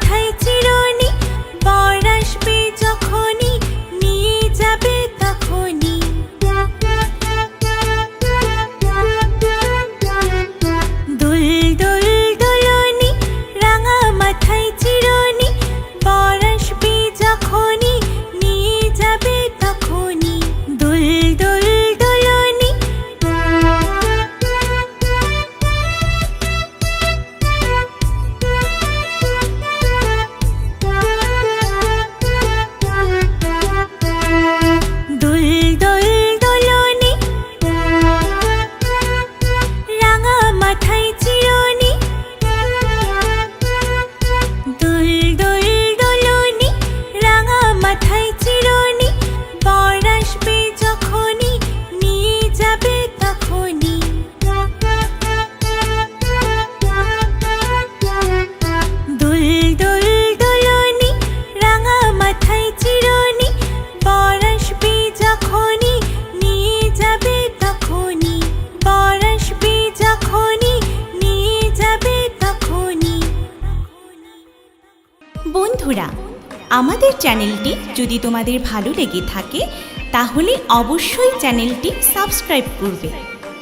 মাথায় চিরুনি, বর আসবে যখনই নিয়ে যাবে তখনই। দুল দুল দুলনি, রাঙা মাথায় চিরুনি, বর আসবে যখনই নিয়ে যাবে তখনই। দুল দুল দুলনি। দুল দুল দুলনি, রাঙা মাথায় চিরুনি, দুল দুল দুলনি, রাঙা মাথায় চিরুনি, বর আসবে যখনই নিয়ে যাবে তখনই। দুল দুল দুলনি, রাঙা মাথায় চিরুনি, বর আসবে যখনই নিয়ে যাবে তখনই। বর আসবে যখনই নিয়ে যাবে তখনই। বন্ধুরা, আমাদের চ্যানেলটি যদি তোমাদের ভালো লেগে থাকে তাহলে অবশ্যই চ্যানেলটি সাবস্ক্রাইব করবে।